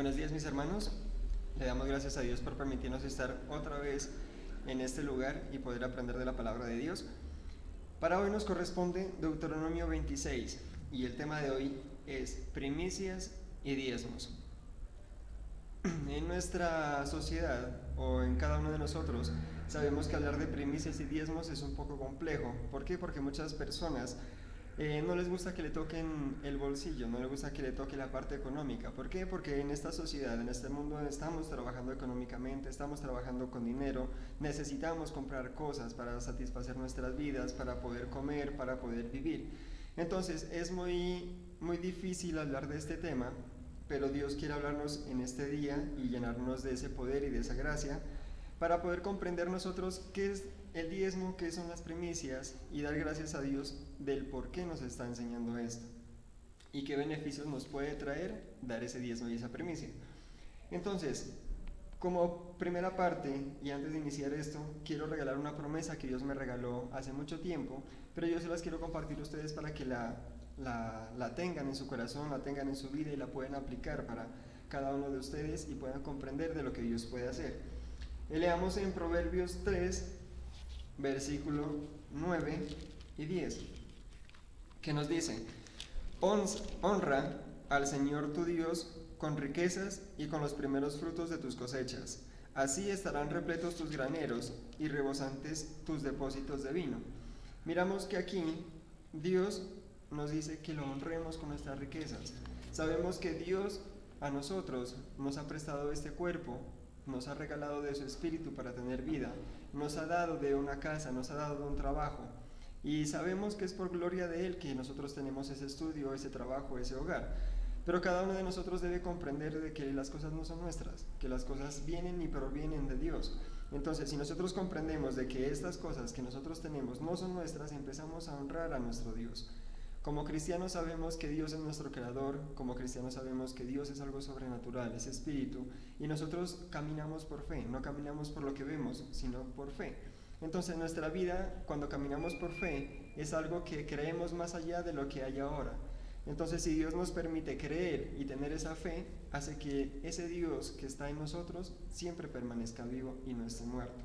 Buenos días, mis hermanos. Le damos gracias a Dios por permitirnos estar otra vez en este lugar y poder aprender de la palabra de Dios. Para hoy nos corresponde Deuteronomio 26 y el tema de hoy es primicias y diezmos. En nuestra sociedad o en cada uno de nosotros sabemos que hablar de primicias y diezmos es un poco complejo. ¿Por qué? Porque muchas personas no les gusta que le toquen el bolsillo, no les gusta que le toque la parte económica. ¿Por qué? Porque en esta sociedad, en este mundo, estamos trabajando económicamente, estamos trabajando con dinero, necesitamos comprar cosas para satisfacer nuestras vidas, para poder comer, para poder vivir. Entonces es muy difícil hablar de este tema, pero Dios quiere hablarnos en este día y llenarnos de ese poder y de esa gracia para poder comprender nosotros qué es el diezmo, qué son las primicias y dar gracias a Dios del por qué nos está enseñando esto y qué beneficios nos puede traer dar ese diezmo y esa primicia. Entonces, como primera parte, y antes de iniciar esto, quiero regalar una promesa que Dios me regaló hace mucho tiempo, pero yo se las quiero compartir a ustedes para que la tengan en su corazón, la tengan en su vida y la puedan aplicar para cada uno de ustedes y puedan comprender de lo que Dios puede hacer. Leamos en Proverbios 3, versículo 9 y 10, que nos dice: honra al Señor tu Dios con riquezas y con los primeros frutos de tus cosechas. Así estarán repletos tus graneros y rebosantes tus depósitos de vino. Miramos que aquí Dios nos dice que lo honremos con nuestras riquezas. Sabemos que Dios a nosotros nos ha prestado este cuerpo, nos ha regalado de su espíritu para tener vida, nos ha dado de una casa, nos ha dado de un trabajo, y sabemos que es por gloria de Él que nosotros tenemos ese estudio, ese trabajo, ese hogar. Pero cada uno de nosotros debe comprender de que las cosas no son nuestras, que las cosas vienen y provienen de Dios. Entonces, si nosotros comprendemos de que estas cosas que nosotros tenemos no son nuestras, empezamos a honrar a nuestro Dios. Como cristianos sabemos que Dios es nuestro creador, como cristianos sabemos que Dios es algo sobrenatural, es espíritu, y nosotros caminamos por fe, no caminamos por lo que vemos, sino por fe. Entonces nuestra vida, cuando caminamos por fe, es algo que creemos más allá de lo que hay ahora. Entonces, si Dios nos permite creer y tener esa fe, hace que ese Dios que está en nosotros siempre permanezca vivo y no esté muerto.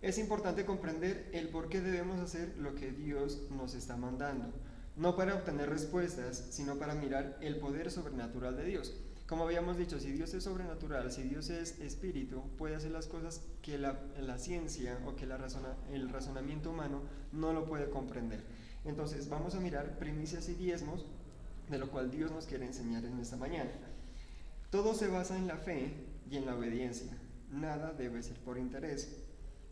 Es importante comprender el por qué debemos hacer lo que Dios nos está mandando. No para obtener respuestas, sino para mirar el poder sobrenatural de Dios. Como habíamos dicho, si Dios es sobrenatural, si Dios es espíritu, puede hacer las cosas que la ciencia o que el razonamiento humano no lo puede comprender. Entonces vamos a mirar primicias y diezmos, de lo cual Dios nos quiere enseñar en esta mañana. Todo se basa en la fe y en la obediencia. Nada debe ser por interés.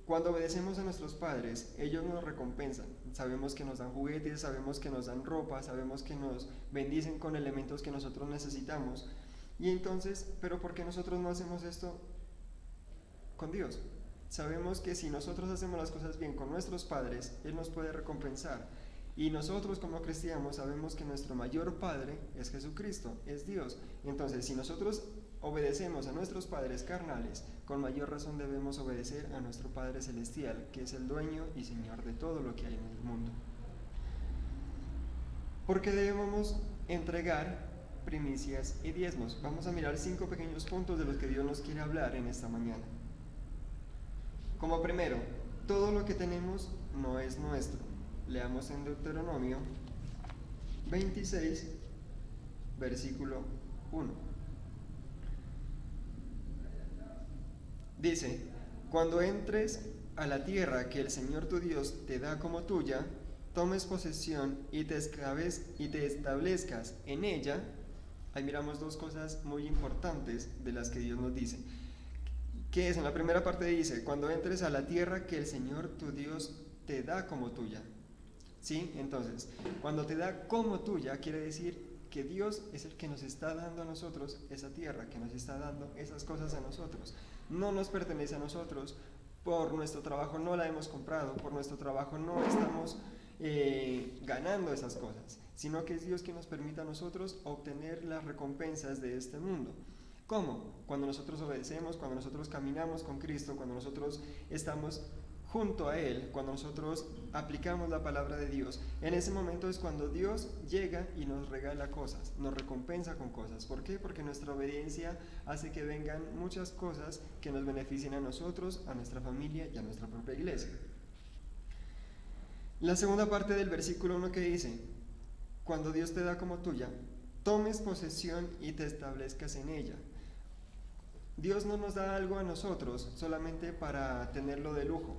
Cuando obedecemos a nuestros padres, ellos nos recompensan. Sabemos que nos dan juguetes, sabemos que nos dan ropa, sabemos que nos bendicen con elementos que nosotros necesitamos. Y entonces, ¿pero por qué nosotros no hacemos esto con Dios? Sabemos que si nosotros hacemos las cosas bien con nuestros padres, Él nos puede recompensar. Y nosotros como cristianos sabemos que nuestro mayor Padre es Jesucristo, es Dios. Entonces, si nosotros obedecemos a nuestros padres carnales, con mayor razón debemos obedecer a nuestro Padre Celestial, que es el dueño y Señor de todo lo que hay en el mundo. ¿Por qué debemos entregar primicias y diezmos? Vamos a mirar 5 pequeños puntos de los que Dios nos quiere hablar en esta mañana. Como primero, todo lo que tenemos no es nuestro. Leamos en Deuteronomio 26, versículo 1. Dice: cuando entres a la tierra que el Señor tu Dios te da como tuya, tomes posesión y te establezcas en ella. Ahí miramos 2 cosas muy importantes de las que Dios nos dice. ¿Qué es? En la primera parte dice: cuando entres a la tierra que el Señor tu Dios te da como tuya. ¿Sí? Entonces, cuando te da como tuya, quiere decir que Dios es el que nos está dando a nosotros esa tierra, que nos está dando esas cosas a nosotros. No nos pertenece a nosotros, por nuestro trabajo no la hemos comprado, por nuestro trabajo no estamos ganando esas cosas, sino que es Dios quien nos permite a nosotros obtener las recompensas de este mundo. ¿Cómo? Cuando nosotros obedecemos, cuando nosotros caminamos con Cristo, cuando nosotros estamos junto a Él, cuando nosotros aplicamos la palabra de Dios, en ese momento es cuando Dios llega y nos regala cosas, nos recompensa con cosas. ¿Por qué? Porque nuestra obediencia hace que vengan muchas cosas que nos beneficien a nosotros, a nuestra familia y a nuestra propia iglesia. La segunda parte del versículo 1 que dice, cuando Dios te da como tuya, tomes posesión y te establezcas en ella. Dios no nos da algo a nosotros solamente para tenerlo de lujo.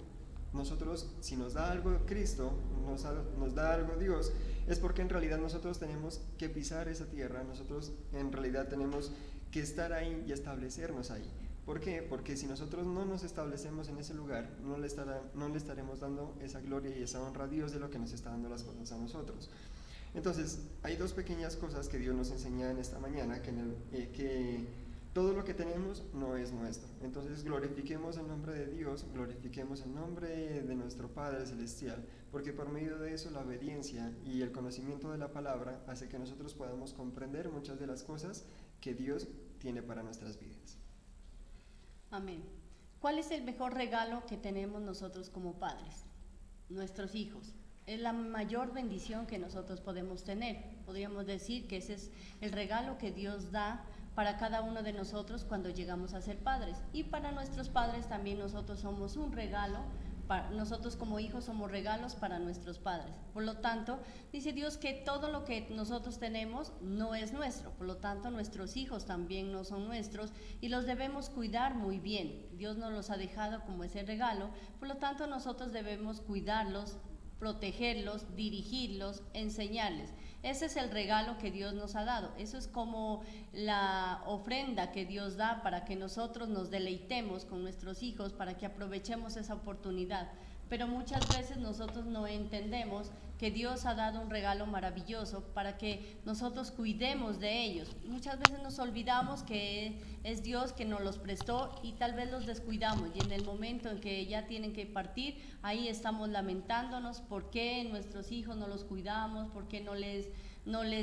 Nosotros, si nos da algo Cristo, nos da algo Dios, es porque en realidad nosotros tenemos que pisar esa tierra, nosotros en realidad tenemos que estar ahí y establecernos ahí. ¿Por qué? Porque si nosotros no nos establecemos en ese lugar, no le estaremos dando esa gloria y esa honra a Dios de lo que nos está dando las cosas a nosotros. Entonces, hay dos pequeñas cosas que Dios nos enseña en esta mañana, que todo lo que tenemos no es nuestro. Entonces glorifiquemos el nombre de Dios, glorifiquemos el nombre de nuestro Padre Celestial, porque por medio de eso la obediencia y el conocimiento de la palabra hace que nosotros podamos comprender muchas de las cosas que Dios tiene para nuestras vidas. Amén. ¿Cuál es el mejor regalo que tenemos nosotros como padres? Nuestros hijos. Es la mayor bendición que nosotros podemos tener. Podríamos decir que ese es el regalo que Dios da para cada uno de nosotros cuando llegamos a ser padres. Y para nuestros padres también nosotros somos un regalo, nosotros como hijos somos regalos para nuestros padres. Por lo tanto, dice Dios que todo lo que nosotros tenemos no es nuestro. Por lo tanto, nuestros hijos también no son nuestros y los debemos cuidar muy bien. Dios nos los ha dejado como ese regalo. Por lo tanto, nosotros debemos cuidarlos, protegerlos, dirigirlos, enseñarles. Ese es el regalo que Dios nos ha dado. Eso es como la ofrenda que Dios da para que nosotros nos deleitemos con nuestros hijos, para que aprovechemos esa oportunidad. Pero muchas veces nosotros no entendemos que Dios ha dado un regalo maravilloso para que nosotros cuidemos de ellos. Muchas veces nos olvidamos que es Dios que nos los prestó y tal vez los descuidamos, y en el momento en que ya tienen que partir, ahí estamos lamentándonos por qué nuestros hijos no los cuidamos, por qué no les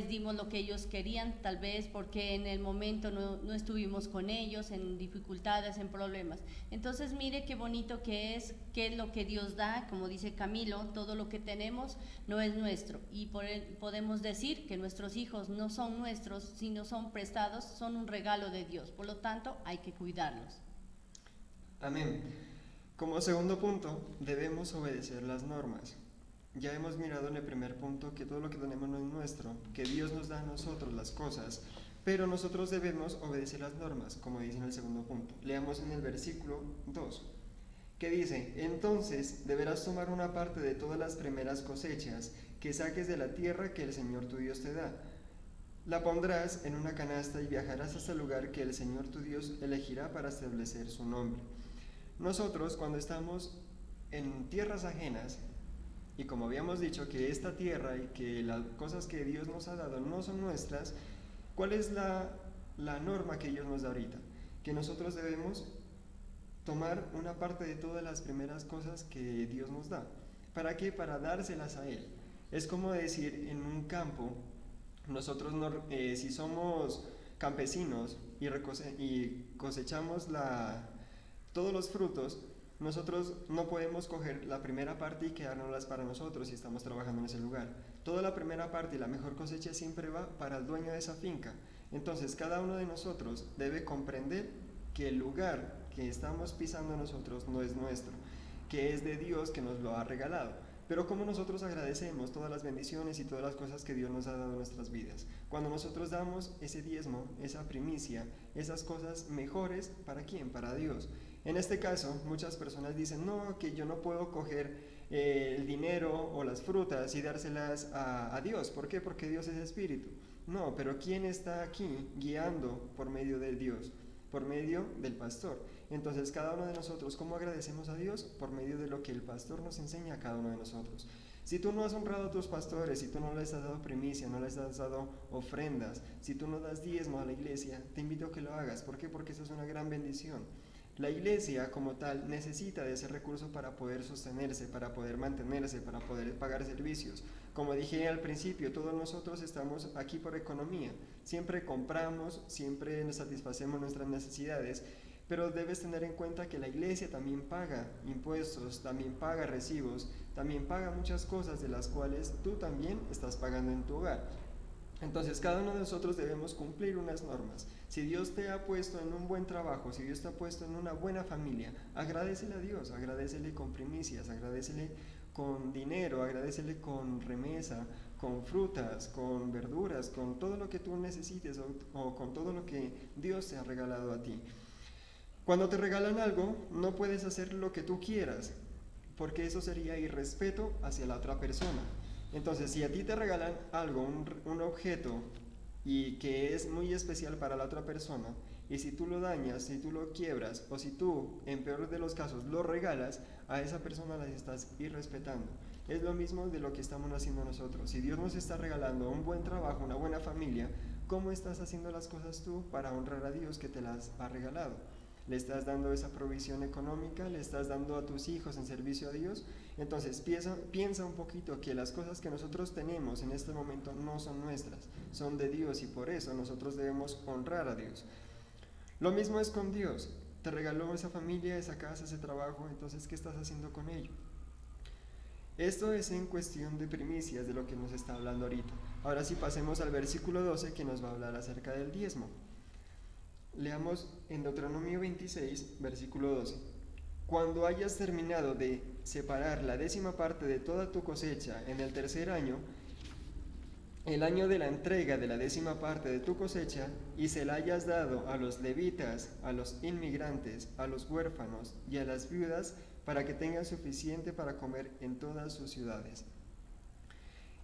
dimos lo que ellos querían, tal vez porque en el momento no estuvimos con ellos, en dificultades, en problemas. Entonces mire qué bonito que es lo que Dios da. Como dice Camilo, todo lo que tenemos no es nuestro, y por él podemos decir que nuestros hijos no son nuestros, sino son prestados, son un regalo de Dios. Por lo tanto, hay que cuidarlos. Amén. Como segundo punto, debemos obedecer las normas. Ya hemos mirado en el primer punto que todo lo que tenemos no es nuestro, que Dios nos da a nosotros las cosas, pero nosotros debemos obedecer las normas, como dice en el segundo punto. Leamos en el versículo 2, que dice: entonces deberás tomar una parte de todas las primeras cosechas que saques de la tierra que el Señor tu Dios te da. La pondrás en una canasta y viajarás hasta el lugar que el Señor tu Dios elegirá para establecer su nombre. Nosotros, cuando estamos en tierras ajenas, y como habíamos dicho que esta tierra y que las cosas que Dios nos ha dado no son nuestras, ¿cuál es la norma que Dios nos da ahorita? Que nosotros debemos tomar una parte de todas las primeras cosas que Dios nos da. ¿Para qué? Para dárselas a Él. Es como decir, en un campo, nosotros si somos campesinos y cosechamos todos los frutos, nosotros no podemos coger la primera parte y quedárnoslas para nosotros si estamos trabajando en ese lugar. Toda la primera parte y la mejor cosecha siempre va para el dueño de esa finca. Entonces cada uno de nosotros debe comprender que el lugar que estamos pisando nosotros no es nuestro, que es de Dios, que nos lo ha regalado. Pero como nosotros agradecemos todas las bendiciones y todas las cosas que Dios nos ha dado en nuestras vidas, cuando nosotros damos ese diezmo, esa primicia, esas cosas mejores, ¿para quién? Para Dios. En este caso, muchas personas dicen, no, que yo no puedo coger el dinero o las frutas y dárselas a Dios. ¿Por qué? Porque Dios es espíritu. No, pero ¿quién está aquí guiando por medio de Dios? Por medio del pastor. Entonces cada uno de nosotros, ¿cómo agradecemos a Dios? Por medio de lo que el pastor nos enseña a cada uno de nosotros. Si tú no has honrado a tus pastores, si tú no les has dado primicia, no les has dado ofrendas, si tú no das diezmo a la iglesia, te invito a que lo hagas. ¿Por qué? Porque eso es una gran bendición. La iglesia como tal necesita de ese recurso para poder sostenerse, para poder mantenerse, para poder pagar servicios. Como dije al principio, todos nosotros estamos aquí por economía. Siempre compramos, siempre nos satisfacemos nuestras necesidades, Pero debes tener en cuenta que la iglesia también paga impuestos, también paga recibos, también paga muchas cosas de las cuales tú también estás pagando en tu hogar. Entonces cada uno de nosotros debemos cumplir unas normas. Si Dios te ha puesto en un buen trabajo, si Dios te ha puesto en una buena familia, agradécele a Dios, agradécele con primicias, agradécele con dinero, agradécele con remesa, con frutas, con verduras, con todo lo que tú necesites o con todo lo que Dios te ha regalado a ti. Cuando te regalan algo, no puedes hacer lo que tú quieras, porque eso sería irrespeto hacia la otra persona. Entonces, si a ti te regalan algo, un objeto, y que es muy especial para la otra persona, y si tú lo dañas, si tú lo quiebras, o si tú, en peor de los casos, lo regalas, a esa persona la estás irrespetando. Es lo mismo de lo que estamos haciendo nosotros. Si Dios nos está regalando un buen trabajo, una buena familia, ¿cómo estás haciendo las cosas tú para honrar a Dios que te las ha regalado? ¿Le estás dando esa provisión económica? ¿Le estás dando a tus hijos en servicio a Dios? Entonces piensa un poquito que las cosas que nosotros tenemos en este momento no son nuestras, son de Dios, y por eso nosotros debemos honrar a Dios. Lo mismo es con Dios. Te regaló esa familia, esa casa, ese trabajo, entonces ¿qué estás haciendo con ello? Esto es en cuestión de primicias, de lo que nos está hablando ahorita. Ahora sí, pasemos al versículo 12, que nos va a hablar acerca del diezmo. Leamos en Deuteronomio 26, versículo 12. Cuando hayas terminado de separar la 10ª parte de toda tu cosecha en el tercer año, el año de la entrega de la 10ª parte de tu cosecha, y se la hayas dado a los levitas, a los inmigrantes, a los huérfanos y a las viudas, para que tengan suficiente para comer en todas sus ciudades.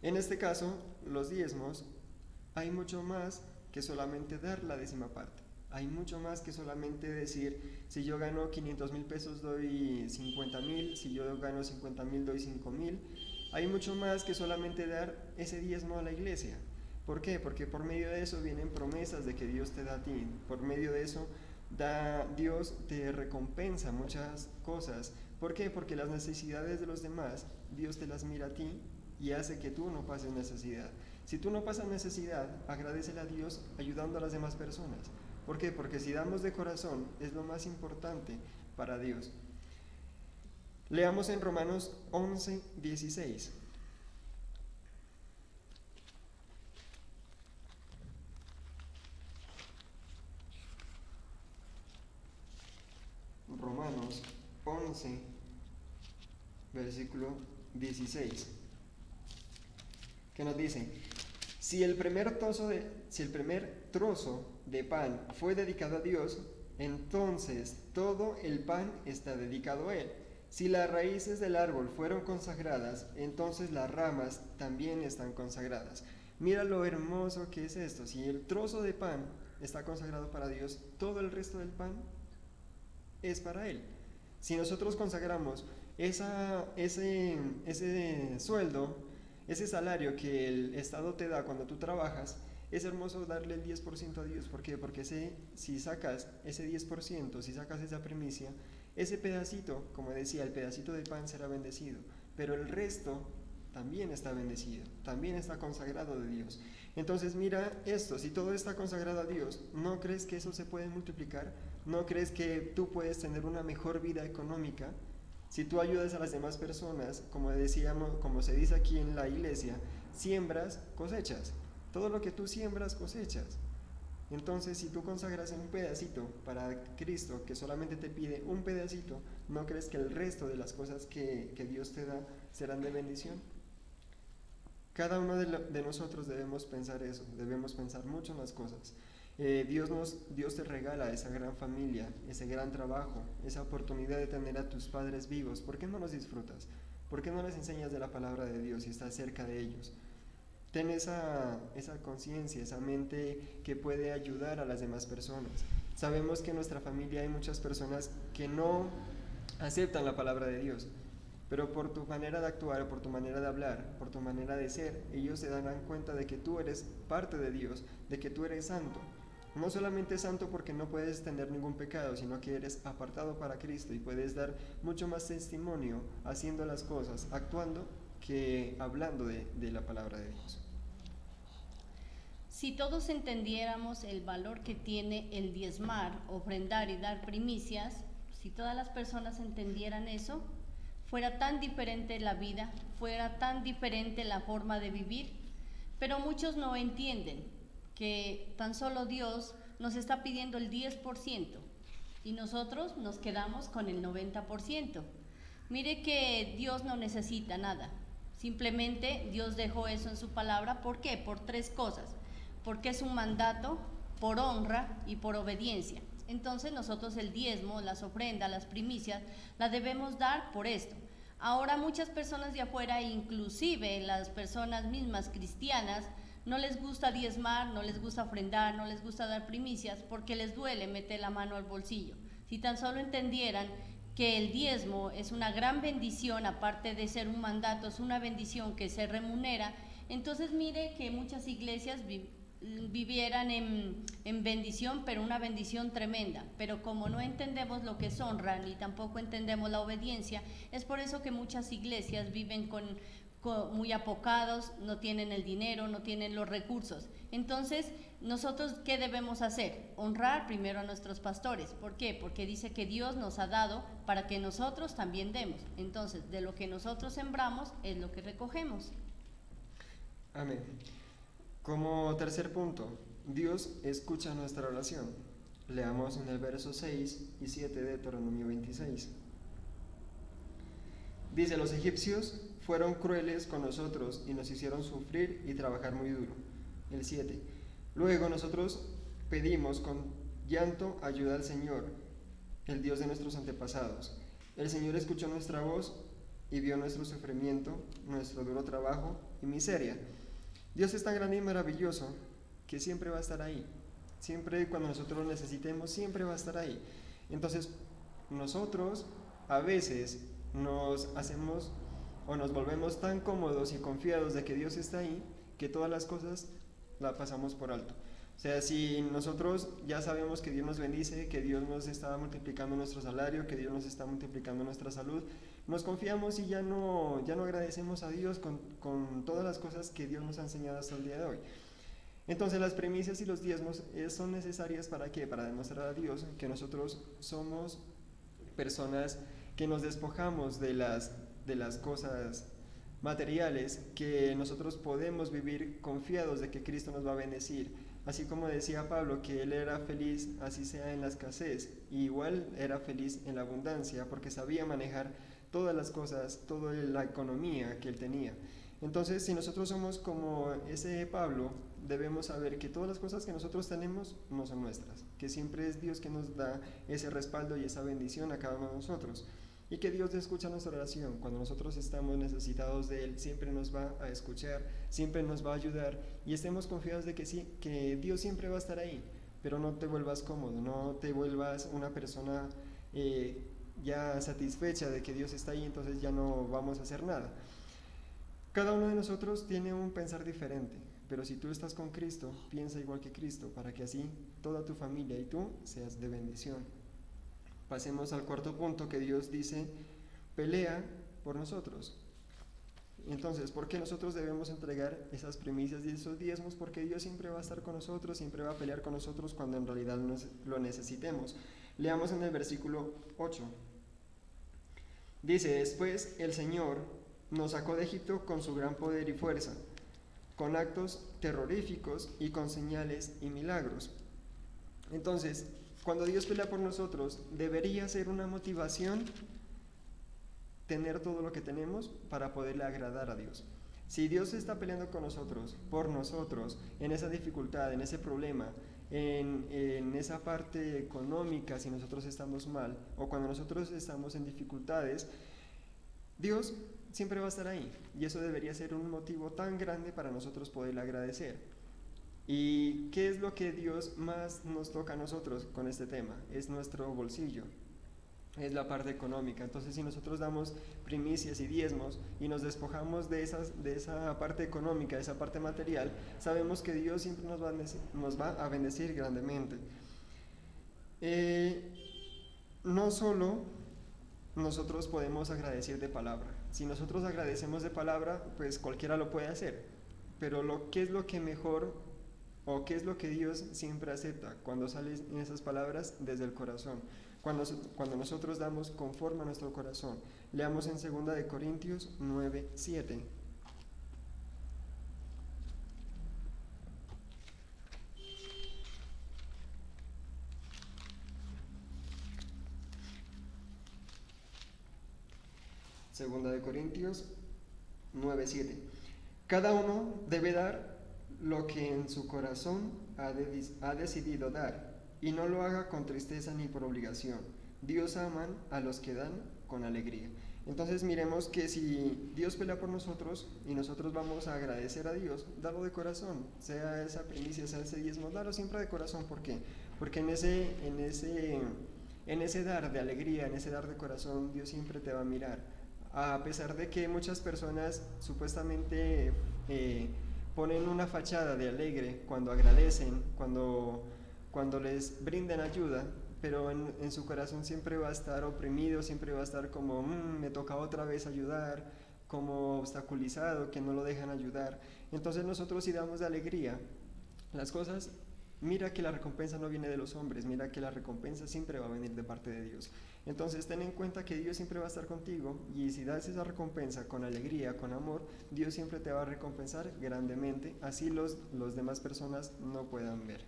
En este caso, los diezmos, hay mucho más que solamente dar la 10ª parte. Hay mucho más que solamente decir, si yo gano 500,000 pesos doy 50,000, si yo gano 50,000 doy 5,000. Hay mucho más que solamente dar ese diezmo a la iglesia. ¿Por qué? Porque por medio de eso vienen promesas de que Dios te da a ti. Por medio de eso Dios te recompensa muchas cosas. ¿Por qué? Porque las necesidades de los demás, Dios te las mira a ti y hace que tú no pases necesidad. Si tú no pasas necesidad, agradécele a Dios ayudando a las demás personas. ¿Por qué? Porque si damos de corazón, es lo más importante para Dios. Leamos en Romanos 11, 16. Romanos 11, versículo 16. ¿Qué nos dice? Si el primer trozo de pan fue dedicado a Dios, entonces todo el pan está dedicado a Él. Si las raíces del árbol fueron consagradas, entonces las ramas también están consagradas. Mira lo hermoso que es esto. Si el trozo de pan está consagrado para Dios, todo el resto del pan es para Él. Si nosotros consagramos ese sueldo, ese salario que el Estado te da cuando tú trabajas, es hermoso darle el 10% a Dios. ¿Por qué? Porque si sacas ese 10%, si sacas esa primicia, ese pedacito, como decía, el pedacito de pan será bendecido, pero el resto también está bendecido, también está consagrado de Dios. Entonces mira esto, si todo está consagrado a Dios, ¿no crees que eso se puede multiplicar? ¿No crees que tú puedes tener una mejor vida económica? Si tú ayudas a las demás personas, como decíamos, como se dice aquí en la iglesia, siembras, cosechas. Todo lo que tú siembras, cosechas. Entonces, si tú consagras un pedacito para Cristo, que solamente te pide un pedacito, ¿no crees que el resto de las cosas que Dios te da serán de bendición? Cada uno de nosotros debemos pensar eso, debemos pensar mucho en las cosas. Dios te regala esa gran familia, ese gran trabajo, esa oportunidad de tener a tus padres vivos. ¿Por qué no los disfrutas? ¿Por qué no les enseñas de la palabra de Dios y estás cerca de ellos? Ten esa conciencia, esa mente que puede ayudar a las demás personas. Sabemos que en nuestra familia hay muchas personas que no aceptan la palabra de Dios, pero por tu manera de actuar, por tu manera de hablar, por tu manera de ser, ellos se darán cuenta de que tú eres parte de Dios, de que tú eres santo. No solamente santo porque no puedes tener ningún pecado, sino que eres apartado para Cristo y puedes dar mucho más testimonio haciendo las cosas, actuando, que hablando de la palabra de Dios. Si todos entendiéramos el valor que tiene el diezmar, ofrendar y dar primicias, si todas las personas entendieran eso, fuera tan diferente la vida, fuera tan diferente la forma de vivir, pero muchos no entienden que tan solo Dios nos está pidiendo el 10% y nosotros nos quedamos con el 90%. Mire que Dios no necesita nada, simplemente Dios dejó eso en su palabra. ¿Por qué? Por tres cosas: porque es un mandato, por honra y por obediencia. Entonces nosotros el diezmo, las ofrendas, las primicias, las debemos dar por esto. Ahora muchas personas de afuera, inclusive las personas mismas cristianas, no les gusta diezmar, no les gusta ofrendar, no les gusta dar primicias porque les duele meter la mano al bolsillo. Si tan solo entendieran que el diezmo es una gran bendición, aparte de ser un mandato, es una bendición que se remunera, entonces mire que muchas iglesias vivieran en bendición, pero una bendición tremenda. Pero como no entendemos lo que es honra, ni tampoco entendemos la obediencia, es por eso que muchas iglesias viven muy apocados, no tienen el dinero, no tienen los recursos. Entonces, nosotros, ¿qué debemos hacer? Honrar primero a nuestros pastores. ¿Por qué? Porque dice que Dios nos ha dado para que nosotros también demos. Entonces, de lo que nosotros sembramos es lo que recogemos. Amén. Como tercer punto, Dios escucha nuestra oración. Leamos en el verso 6 y 7 de Deuteronomio 26. Dice: los egipcios fueron crueles con nosotros y nos hicieron sufrir y trabajar muy duro. El 7. Luego nosotros pedimos con llanto ayuda al Señor, el Dios de nuestros antepasados. El Señor escuchó nuestra voz y vio nuestro sufrimiento, nuestro duro trabajo y miseria. Dios es tan grande y maravilloso que siempre va a estar ahí. Siempre cuando nosotros lo necesitemos, siempre va a estar ahí. Entonces, nosotros a veces nos hacemos o nos volvemos tan cómodos y confiados de que Dios está ahí, que todas las cosas las pasamos por alto. O sea, si nosotros ya sabemos que Dios nos bendice, que Dios nos está multiplicando nuestro salario, que Dios nos está multiplicando nuestra salud, nos confiamos y ya no agradecemos a Dios con todas las cosas que Dios nos ha enseñado hasta el día de hoy. Entonces las primicias y los diezmos son necesarias ¿para qué? Para demostrar a Dios que nosotros somos personas que nos despojamos de las cosas materiales, que nosotros podemos vivir confiados de que Cristo nos va a bendecir. Así como decía Pablo, que él era feliz así sea en la escasez, y igual era feliz en la abundancia, porque sabía manejar todas las cosas, toda la economía que él tenía. Entonces, si nosotros somos como ese Pablo, debemos saber que todas las cosas que nosotros tenemos no son nuestras, que siempre es Dios que nos da ese respaldo y esa bendición a cada uno de nosotros, y que Dios escucha nuestra oración. Cuando nosotros estamos necesitados de Él, siempre nos va a escuchar, siempre nos va a ayudar, y estemos confiados de que sí, que Dios siempre va a estar ahí. Pero no te vuelvas cómodo, no te vuelvas una persona ya satisfecha de que Dios está ahí, entonces ya no vamos a hacer nada. Cada uno de nosotros tiene un pensar diferente, pero si tú estás con Cristo, piensa igual que Cristo, para que así toda tu familia y tú seas de bendición. Pasemos al cuarto punto, que Dios dice: pelea por nosotros. Entonces, ¿por qué nosotros debemos entregar esas primicias y esos diezmos? Porque Dios siempre va a estar con nosotros, siempre va a pelear con nosotros cuando en realidad lo necesitemos. Leamos en el versículo 8. Dice: después el Señor nos sacó de Egipto con su gran poder y fuerza, con actos terroríficos y con señales y milagros. Entonces, cuando Dios pelea por nosotros, debería ser una motivación tener todo lo que tenemos para poderle agradar a Dios. Si Dios está peleando con nosotros, por nosotros, en esa dificultad, en ese problema, en esa parte económica, si nosotros estamos mal, o cuando nosotros estamos en dificultades, Dios siempre va a estar ahí, y eso debería ser un motivo tan grande para nosotros poderle agradecer. ¿Y qué es lo que Dios más nos toca a nosotros con este tema? Es nuestro bolsillo, es la parte económica. Entonces, si nosotros damos primicias y diezmos y nos despojamos de esa parte económica, de esa parte material, sabemos que Dios siempre nos va a bendecir grandemente. No solo nosotros podemos agradecer de palabra. Si nosotros agradecemos de palabra, pues cualquiera lo puede hacer. Pero ¿qué es lo que mejor ¿O qué es lo que Dios siempre acepta cuando salen esas palabras desde el corazón? Cuando nosotros damos conforme a nuestro corazón. Leamos en 2 Corintios 9:7. Segunda de Corintios 9:7. Cada uno debe dar lo que en su corazón ha decidido dar, y no lo haga con tristeza ni por obligación. Dios ama a los que dan con alegría. Entonces miremos que si Dios pelea por nosotros y nosotros vamos a agradecer a Dios, dalo de corazón, sea esa primicia, sea ese diezmo, dalo siempre de corazón. ¿Por qué? Porque en ese dar de alegría, en ese dar de corazón, Dios siempre te va a mirar. A pesar de que muchas personas supuestamente ponen una fachada de alegre cuando agradecen, cuando les brindan ayuda, pero en su corazón siempre va a estar oprimido, siempre va a estar como, me toca otra vez ayudar, como obstaculizado, que no lo dejan ayudar. Entonces nosotros si damos de alegría las cosas, mira que la recompensa no viene de los hombres, mira que la recompensa siempre va a venir de parte de Dios. Entonces ten en cuenta que Dios siempre va a estar contigo, y si das esa recompensa con alegría, con amor, Dios siempre te va a recompensar grandemente, así los demás personas no puedan ver.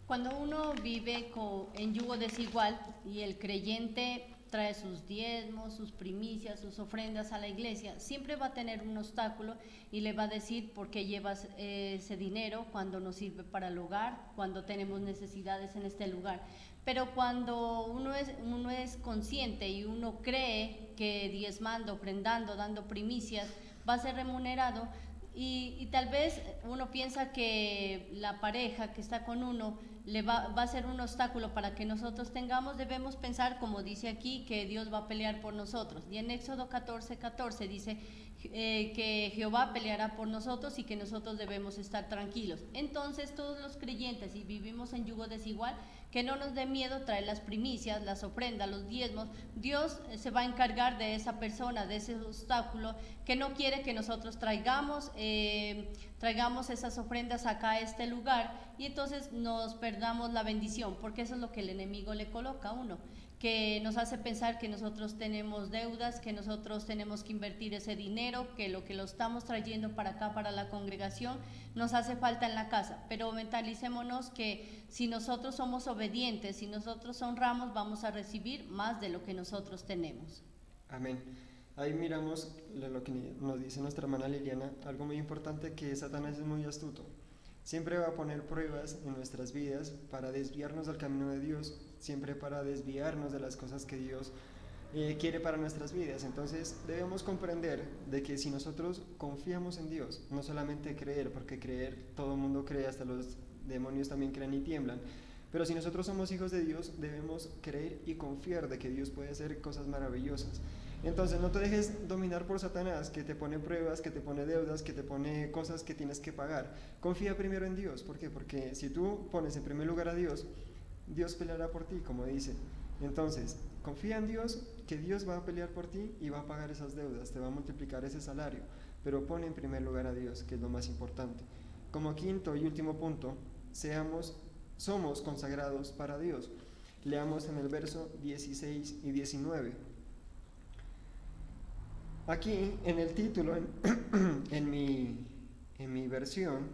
Cuando uno vive en yugo desigual y el creyente trae sus diezmos, sus primicias, sus ofrendas a la iglesia, siempre va a tener un obstáculo y le va a decir por qué llevas ese dinero cuando no sirve para el hogar, cuando tenemos necesidades en este lugar. Pero cuando uno es consciente y uno cree que diezmando, ofrendando, dando primicias va a ser remunerado, y tal vez uno piensa que la pareja que está con uno va a ser un obstáculo para que nosotros debemos pensar, como dice aquí, que Dios va a pelear por nosotros. Y en Éxodo 14:14 dice que Jehová peleará por nosotros y que nosotros debemos estar tranquilos. Entonces todos los creyentes, y vivimos en yugo desigual, que no nos dé miedo traer las primicias, las ofrendas, los diezmos. Dios se va a encargar de esa persona, de ese obstáculo que no quiere que nosotros traigamos esas ofrendas acá a este lugar, y entonces nos perdamos la bendición, porque eso es lo que el enemigo le coloca a uno, que nos hace pensar que nosotros tenemos deudas, que nosotros tenemos que invertir ese dinero, que lo estamos trayendo para acá, para la congregación, nos hace falta en la casa. Pero mentalicémonos que si nosotros somos obedientes, si nosotros honramos, vamos a recibir más de lo que nosotros tenemos. Amén. Ahí miramos lo que nos dice nuestra hermana Liliana, algo muy importante, que Satanás es muy astuto. Siempre va a poner pruebas en nuestras vidas para desviarnos del camino de Dios, siempre para desviarnos de las cosas que Dios quiere para nuestras vidas. Entonces debemos comprender de que si nosotros confiamos en Dios, no solamente creer, porque creer, todo el mundo cree, hasta los demonios también creen y tiemblan, pero si nosotros somos hijos de Dios, debemos creer y confiar de que Dios puede hacer cosas maravillosas. Entonces no te dejes dominar por Satanás, que te pone pruebas, que te pone deudas, que te pone cosas que tienes que pagar. Confía primero en Dios. ¿Por qué? Porque si tú pones en primer lugar a Dios, Dios peleará por ti, como dice. Entonces, confía en Dios, que Dios va a pelear por ti y va a pagar esas deudas, te va a multiplicar ese salario, pero pon en primer lugar a Dios, que es lo más importante. Como quinto y último punto, somos consagrados para Dios. Leamos en el verso 16 y 19. Aquí en el título, en mi versión,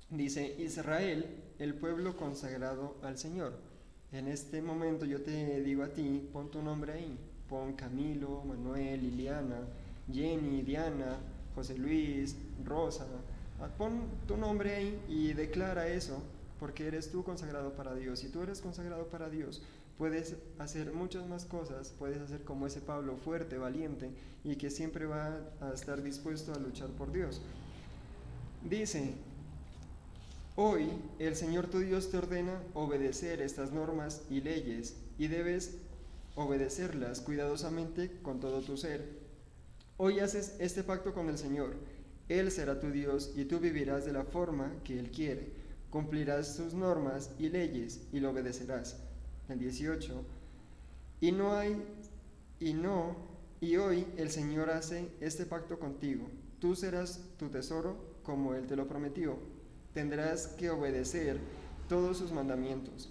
dice Israel, el pueblo consagrado al Señor. En este momento yo te digo a ti, pon tu nombre ahí, pon Camilo, Manuel, Liliana, Jenny, Diana, José Luis, Rosa, pon tu nombre ahí y declara eso, porque eres tú consagrado para Dios. Si tú eres consagrado para Dios, puedes hacer muchas más cosas, puedes hacer como ese Pablo, fuerte, valiente, y que siempre va a estar dispuesto a luchar por Dios. Dice, hoy el Señor tu Dios te ordena obedecer estas normas y leyes, y debes obedecerlas cuidadosamente con todo tu ser. Hoy haces este pacto con el Señor. Él será tu Dios y tú vivirás de la forma que Él quiere. Cumplirás sus normas y leyes y lo obedecerás. El 18. Y hoy el Señor hace este pacto contigo. Tú serás tu tesoro como Él te lo prometió. tendrás que obedecer todos sus mandamientos.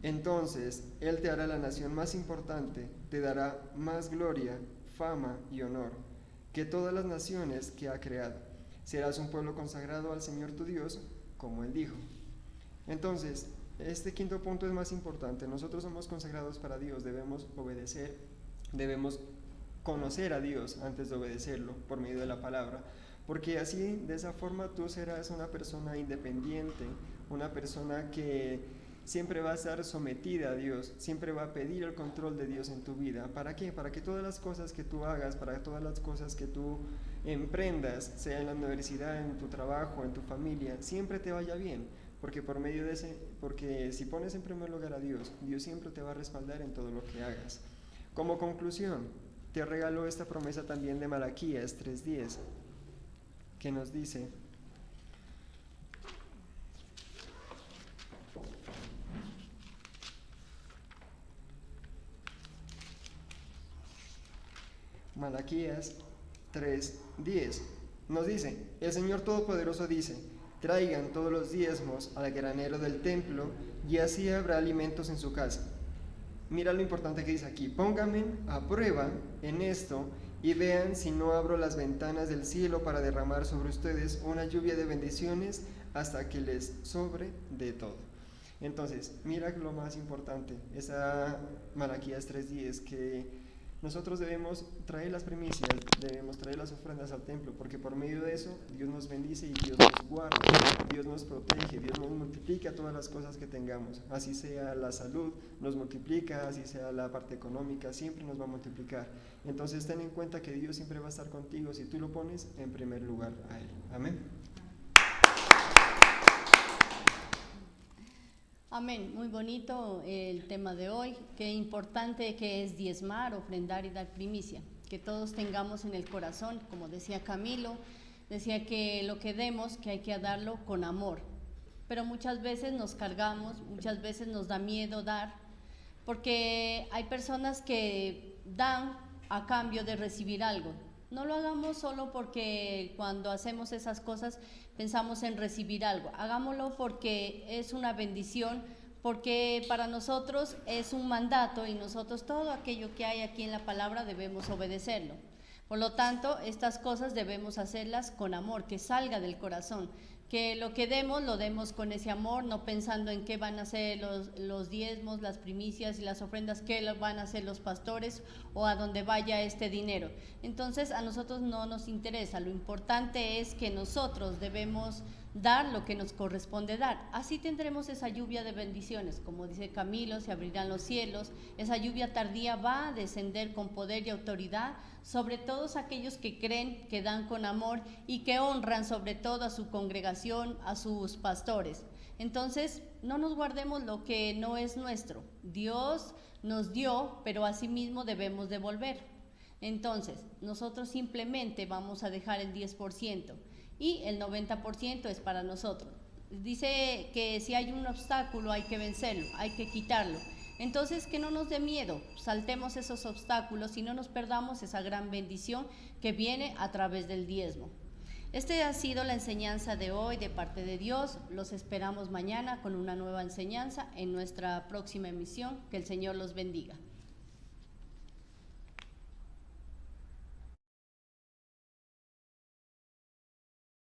Entonces Él te hará la nación más importante, te dará más gloria, fama y honor que todas las naciones que ha creado. Serás un pueblo consagrado al Señor tu Dios, como Él dijo. Entonces, este quinto punto es más importante. Nosotros somos consagrados para Dios, debemos obedecer, debemos conocer a Dios antes de obedecerlo por medio de la palabra, porque así, de esa forma, tú serás una persona independiente, una persona que siempre va a estar sometida a Dios, siempre va a pedir el control de Dios en tu vida. ¿Para qué? Para que todas las cosas que tú hagas, para todas las cosas que tú emprendas, sea en la universidad, en tu trabajo, en tu familia, siempre te vaya bien, porque por medio de porque si pones en primer lugar a Dios, Dios siempre te va a respaldar en todo lo que hagas. Como conclusión, te regalo esta promesa también de Malaquías 3:10, que nos dice: Malaquías 3:10 nos dice: el Señor Todopoderoso dice, traigan todos los diezmos al granero del templo y así habrá alimentos en su casa. Mira lo importante que dice aquí: pónganme a prueba en esto y vean si no abro las ventanas del cielo para derramar sobre ustedes una lluvia de bendiciones hasta que les sobre de todo. Entonces, mira lo más importante, esa Malaquías 3:10, que nosotros debemos traer las primicias, debemos traer las ofrendas al templo, porque por medio de eso Dios nos bendice y Dios nos guarda, Dios nos protege, Dios nos multiplica todas las cosas que tengamos. Así sea la salud, nos multiplica, así sea la parte económica, siempre nos va a multiplicar. Entonces ten en cuenta que Dios siempre va a estar contigo si tú lo pones en primer lugar a Él. Amén. Amén, muy bonito el tema de hoy. Qué importante que es diezmar, ofrendar y dar primicia. Que todos tengamos en el corazón, como decía Camilo, decía que lo que demos, que hay que darlo con amor. Pero muchas veces nos cargamos, muchas veces nos da miedo dar, porque hay personas que dan a cambio de recibir algo. No lo hagamos solo porque cuando hacemos esas cosas pensamos en recibir algo. Hagámoslo porque es una bendición, porque para nosotros es un mandato y nosotros todo aquello que hay aquí en la palabra debemos obedecerlo. Por lo tanto, estas cosas debemos hacerlas con amor, que salga del corazón. Que lo que demos, lo demos con ese amor, no pensando en qué van a hacer los diezmos, las primicias y las ofrendas, qué van a hacer los pastores o a dónde vaya este dinero. Entonces a nosotros no nos interesa, lo importante es que nosotros debemos dar lo que nos corresponde dar. Así tendremos esa lluvia de bendiciones, como dice Camilo, se abrirán los cielos, esa lluvia tardía va a descender con poder y autoridad sobre todos aquellos que creen, que dan con amor y que honran sobre todo a su congregación, a sus pastores. Entonces, no nos guardemos lo que no es nuestro. Dios nos dio, pero asimismo debemos devolver. Entonces, nosotros simplemente vamos a dejar el 10% y el 90% es para nosotros. Dice que si hay un obstáculo hay que vencerlo, hay que quitarlo. Entonces, que no nos dé miedo, saltemos esos obstáculos y no nos perdamos esa gran bendición que viene a través del diezmo. Esta ha sido la enseñanza de hoy de parte de Dios. Los esperamos mañana con una nueva enseñanza en nuestra próxima emisión. Que el Señor los bendiga.